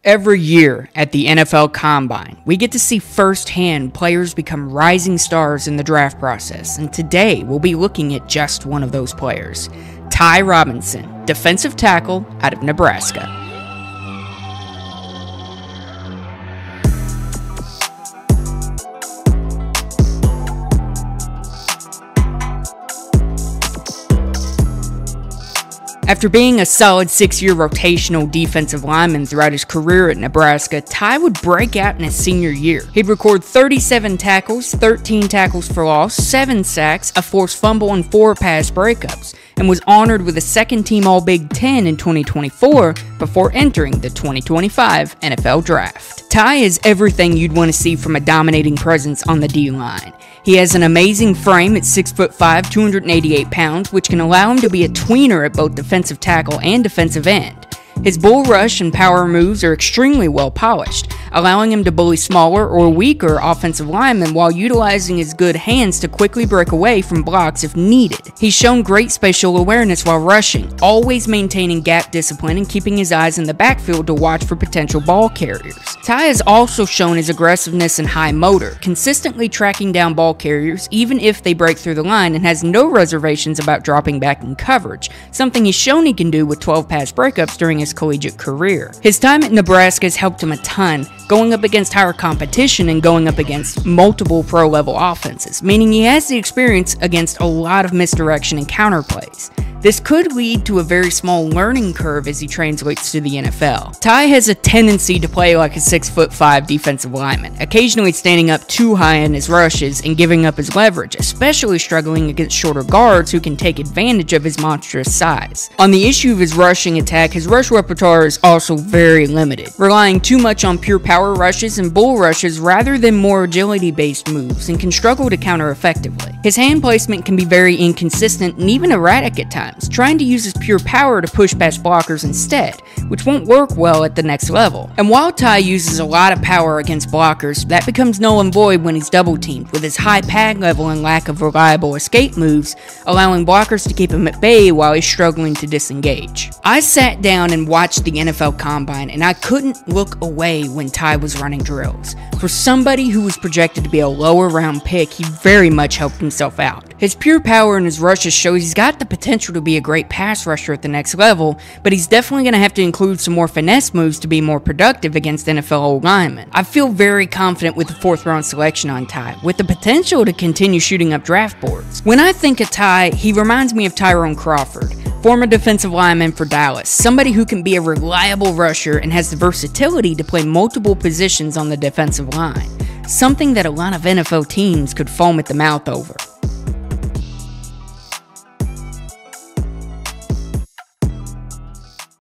Every year at the NFL Combine, we get to see firsthand players become rising stars in the draft process, and today we'll be looking at just one of those players, Ty Robinson, defensive tackle out of Nebraska. After being a solid 6-year rotational defensive lineman throughout his career at Nebraska, Ty would break out in his senior year. He'd record 37 tackles, 13 tackles for loss, 7 sacks, a forced fumble, and 4 pass breakups, and was honored with a second-team All-Big Ten in 2024 before entering the 2025 NFL Draft. Ty is everything you'd want to see from a dominating presence on the D-line. He has an amazing frame at 6'5", 288 pounds, which can allow him to be a tweener at both defensive tackle and defensive end. His bull rush and power moves are extremely well polished, allowing him to bully smaller or weaker offensive linemen while utilizing his good hands to quickly break away from blocks if needed. He's shown great spatial awareness while rushing, always maintaining gap discipline and keeping his eyes in the backfield to watch for potential ball carriers. Ty has also shown his aggressiveness and high motor, consistently tracking down ball carriers even if they break through the line, and has no reservations about dropping back in coverage, something he's shown he can do with 12 pass breakups during his collegiate career. His time at Nebraska has helped him a ton, going up against higher competition and going up against multiple pro-level offenses, meaning he has the experience against a lot of misdirection and counterplays. This could lead to a very small learning curve as he translates to the NFL. Ty has a tendency to play like a 6'5" defensive lineman, occasionally standing up too high in his rushes and giving up his leverage, especially struggling against shorter guards who can take advantage of his monstrous size. On the issue of his rushing attack, his rush repertoire is also very limited, relying too much on pure power rushes and bull rushes rather than more agility-based moves, and can struggle to counter effectively. His hand placement can be very inconsistent and even erratic at times, trying to use his pure power to push past blockers instead, which won't work well at the next level. And while Ty uses a lot of power against blockers, that becomes null and void when he's double teamed, with his high pad level and lack of reliable escape moves, allowing blockers to keep him at bay while he's struggling to disengage. I sat down and watched the NFL Combine, and I couldn't look away when Ty was running drills. For somebody who was projected to be a lower round pick, he very much helped himself out. His pure power and his rushes show he's got the potential to be a great pass rusher at the next level, but he's definitely going to have to include some more finesse moves to be more productive against NFL O-linemen. I feel very confident with the 4th round selection on Ty, with the potential to continue shooting up draft boards. When I think of Ty, he reminds me of Tyrone Crawford, former defensive lineman for Dallas, somebody who can be a reliable rusher and has the versatility to play multiple positions on the defensive line, something that a lot of NFL teams could foam at the mouth over.